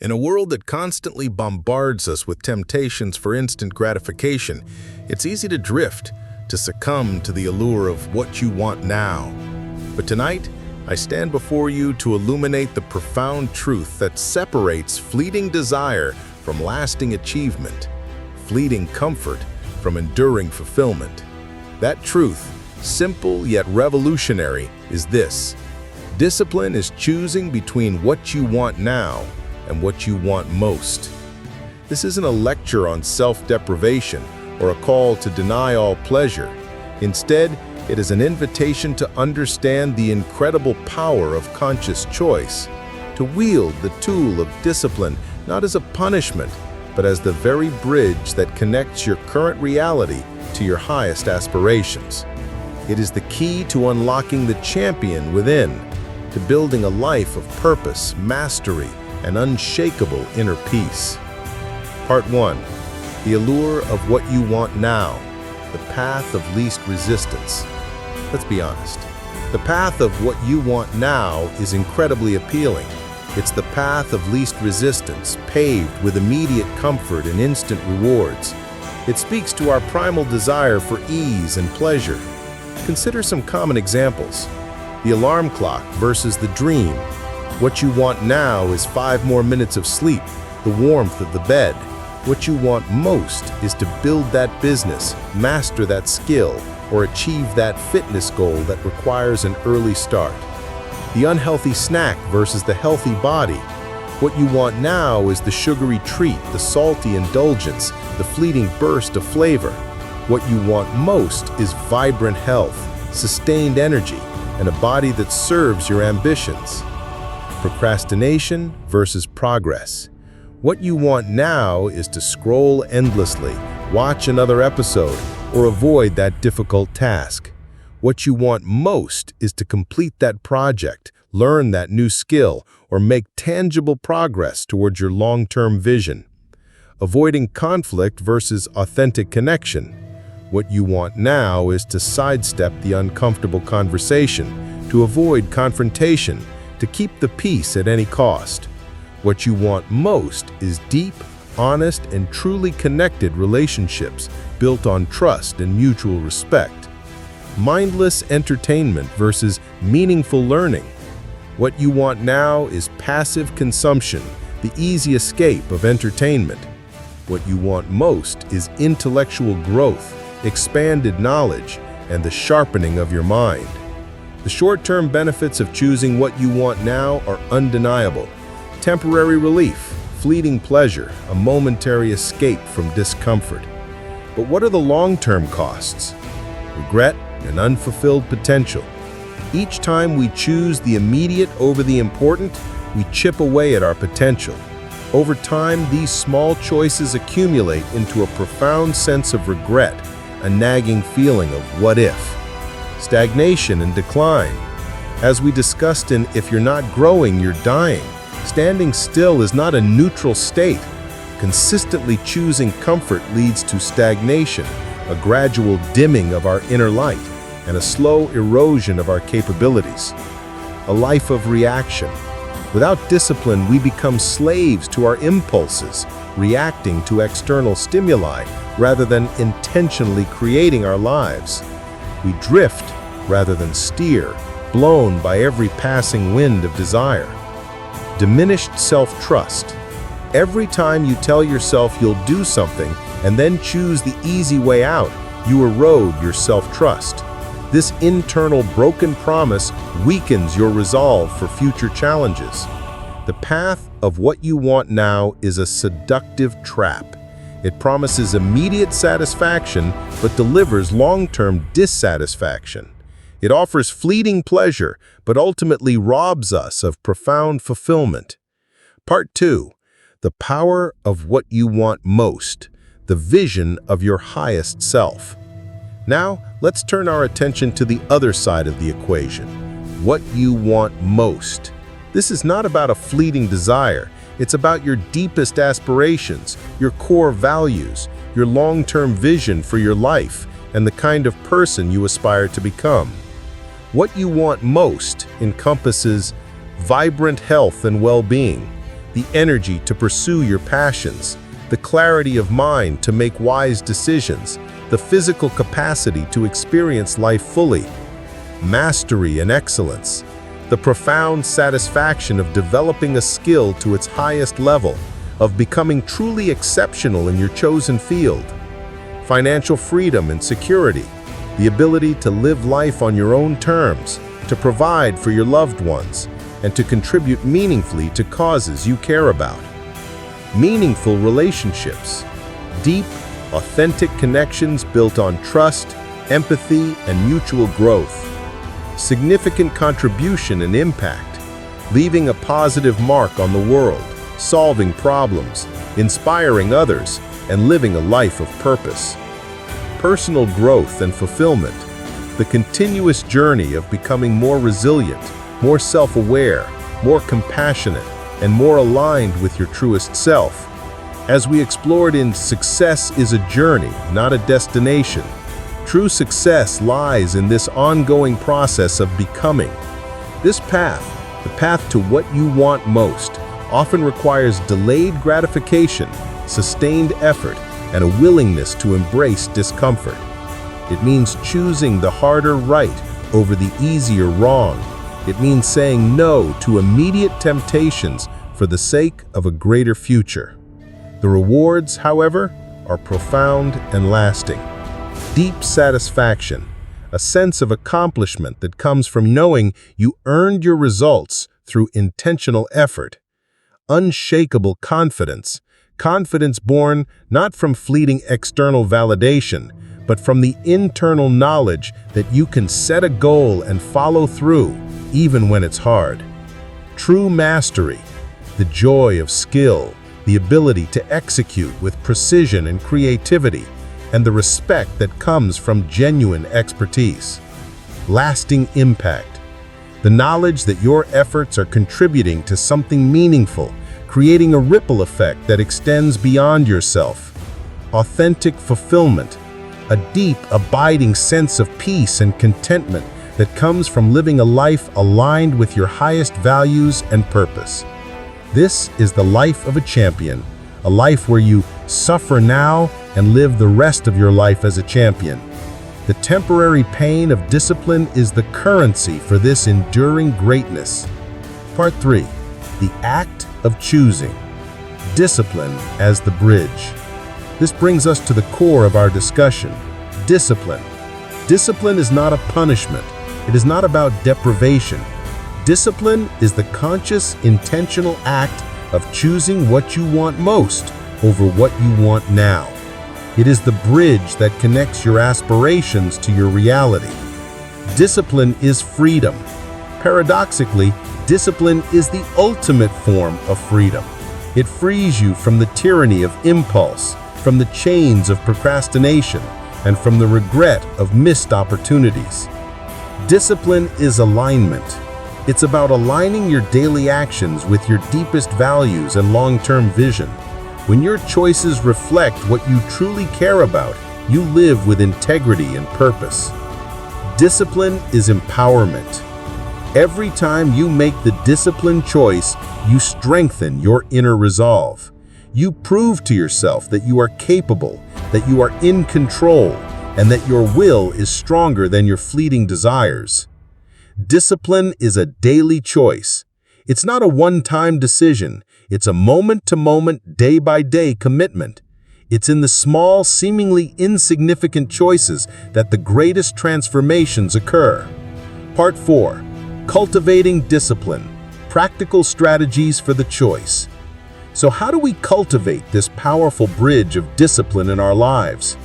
In a world that constantly bombards us with temptations for instant gratification, it's easy to drift, to succumb to the allure of what you want now. But tonight, I stand before you to illuminate the profound truth that separates fleeting desire from lasting achievement, fleeting comfort from enduring fulfillment. That truth, simple yet revolutionary, is this: discipline is choosing between what you want now and what you want most. This isn't a lecture on self-deprivation or a call to deny all pleasure. Instead, it is an invitation to understand the incredible power of conscious choice, to wield the tool of discipline not as a punishment, but as the very bridge that connects your current reality to your highest aspirations. It is the key to unlocking the champion within, to building a life of purpose, mastery, and unshakable inner peace. Part 1. The allure of what you want now, the path of least resistance. Let's be honest. The path of what you want now is incredibly appealing. It's the path of least resistance, paved with immediate comfort and instant rewards. It speaks to our primal desire for ease and pleasure. Consider some common examples. The alarm clock versus the dream. What you want now is 5 more minutes of sleep, the warmth of the bed. What you want most is to build that business, master that skill, or achieve that fitness goal that requires an early start. The unhealthy snack versus the healthy body. What you want now is the sugary treat, the salty indulgence, the fleeting burst of flavor. What you want most is vibrant health, sustained energy, and a body that serves your ambitions. Procrastination versus progress. What you want now is to scroll endlessly, watch another episode, or avoid that difficult task. What you want most is to complete that project, learn that new skill, or make tangible progress towards your long-term vision. Avoiding conflict versus authentic connection. What you want now is to sidestep the uncomfortable conversation, to avoid confrontation, to keep the peace at any cost. What you want most is deep, honest, and truly connected relationships built on trust and mutual respect. Mindless entertainment versus meaningful learning. What you want now is passive consumption, the easy escape of entertainment. What you want most is intellectual growth, expanded knowledge, and the sharpening of your mind. The short-term benefits of choosing what you want now are undeniable. Temporary relief, fleeting pleasure, a momentary escape from discomfort. But what are the long-term costs? Regret and unfulfilled potential. Each time we choose the immediate over the important, we chip away at our potential. Over time, these small choices accumulate into a profound sense of regret, a nagging feeling of what if. Stagnation and decline. As we discussed in If You're Not Growing, You're Dying, standing still is not a neutral state. Consistently choosing comfort leads to stagnation, a gradual dimming of our inner light, and a slow erosion of our capabilities. A life of reaction. Without discipline, we become slaves to our impulses, reacting to external stimuli rather than intentionally creating our lives. We drift rather than steer, blown by every passing wind of desire. Diminished self-trust. Every time you tell yourself you'll do something and then choose the easy way out, you erode your self-trust. This internal broken promise weakens your resolve for future challenges. The path of what you want now is a seductive trap. It promises immediate satisfaction, but delivers long-term dissatisfaction. It offers fleeting pleasure, but ultimately robs us of profound fulfillment. Part 2. The power of what you want most, the vision of your highest self. Now, let's turn our attention to the other side of the equation, what you want most. This is not about a fleeting desire. It's about your deepest aspirations, your core values, your long-term vision for your life, and the kind of person you aspire to become. What you want most encompasses vibrant health and well-being, the energy to pursue your passions, the clarity of mind to make wise decisions, the physical capacity to experience life fully, mastery and excellence, the profound satisfaction of developing a skill to its highest level, of becoming truly exceptional in your chosen field, financial freedom and security, the ability to live life on your own terms, to provide for your loved ones, and to contribute meaningfully to causes you care about. Meaningful relationships, deep, authentic connections built on trust, empathy, and mutual growth. Significant contribution and impact, leaving a positive mark on the world, solving problems, inspiring others, and living a life of purpose. Personal growth and fulfillment, the continuous journey of becoming more resilient, more self-aware, more compassionate, and more aligned with your truest self. As we explored in Success is a Journey, Not a Destination, true success lies in this ongoing process of becoming. This path, the path to what you want most, often requires delayed gratification, sustained effort, and a willingness to embrace discomfort. It means choosing the harder right over the easier wrong. It means saying no to immediate temptations for the sake of a greater future. The rewards, however, are profound and lasting. Deep satisfaction, a sense of accomplishment that comes from knowing you earned your results through intentional effort. Unshakable confidence, confidence born not from fleeting external validation, but from the internal knowledge that you can set a goal and follow through, even when it's hard. True mastery, the joy of skill, the ability to execute with precision and creativity, and the respect that comes from genuine expertise. Lasting impact, the knowledge that your efforts are contributing to something meaningful, creating a ripple effect that extends beyond yourself. Authentic fulfillment, a deep, abiding sense of peace and contentment that comes from living a life aligned with your highest values and purpose. This is the life of a champion, a life where you suffer now and live the rest of your life as a champion. The temporary pain of discipline is the currency for this enduring greatness. Part 3. The act of choosing. Discipline as the bridge. This brings us to the core of our discussion. Discipline. Discipline is not a punishment. It is not about deprivation. Discipline is the conscious, intentional act of choosing what you want most over what you want now. It is the bridge that connects your aspirations to your reality. Discipline is freedom. Paradoxically, discipline is the ultimate form of freedom. It frees you from the tyranny of impulse, from the chains of procrastination, and from the regret of missed opportunities. Discipline is alignment. It's about aligning your daily actions with your deepest values and long-term vision. When your choices reflect what you truly care about, you live with integrity and purpose. Discipline is empowerment. Every time you make the disciplined choice, you strengthen your inner resolve. You prove to yourself that you are capable, that you are in control, and that your will is stronger than your fleeting desires. Discipline is a daily choice. It's not a one-time decision. It's a moment-to-moment, day-by-day commitment. It's in the small, seemingly insignificant choices that the greatest transformations occur. Part 4. Cultivating discipline. Practical strategies for the choice. So how do we cultivate this powerful bridge of discipline in our lives?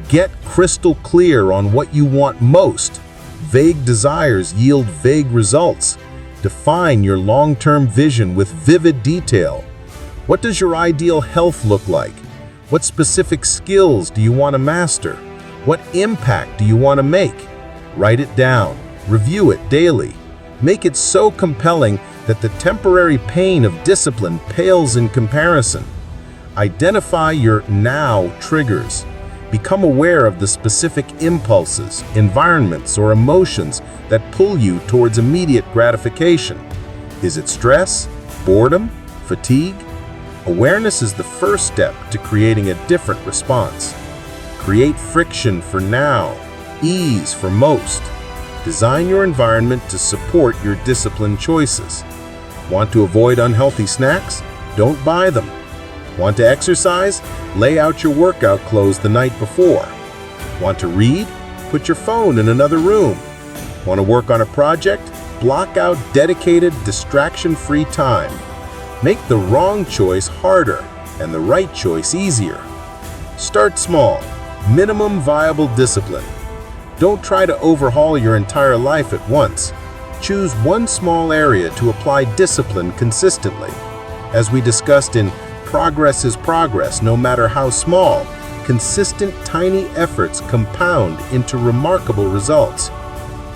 Get crystal clear on what you want most. Vague desires yield vague results. Define your long-term vision with vivid detail. What does your ideal health look like? What specific skills do you want to master? What impact do you want to make? Write it down. Review it daily. Make it so compelling that the temporary pain of discipline pales in comparison. Identify your now triggers. Become aware of the specific impulses, environments, or emotions that pull you towards immediate gratification. Is it stress, boredom, fatigue? Awareness is the first step to creating a different response. Create friction for now, ease for most. Design your environment to support your disciplined choices. Want to avoid unhealthy snacks? Don't buy them. Want to exercise? Lay out your workout clothes the night before. Want to read? Put your phone in another room. Want to work on a project? Block out dedicated, distraction-free time. Make the wrong choice harder and the right choice easier. Start small, minimum viable discipline. Don't try to overhaul your entire life at once. Choose one small area to apply discipline consistently. As we discussed in Progress is Progress, no matter how small, consistent tiny efforts compound into remarkable results.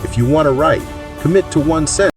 If you want to write, commit to one sentence.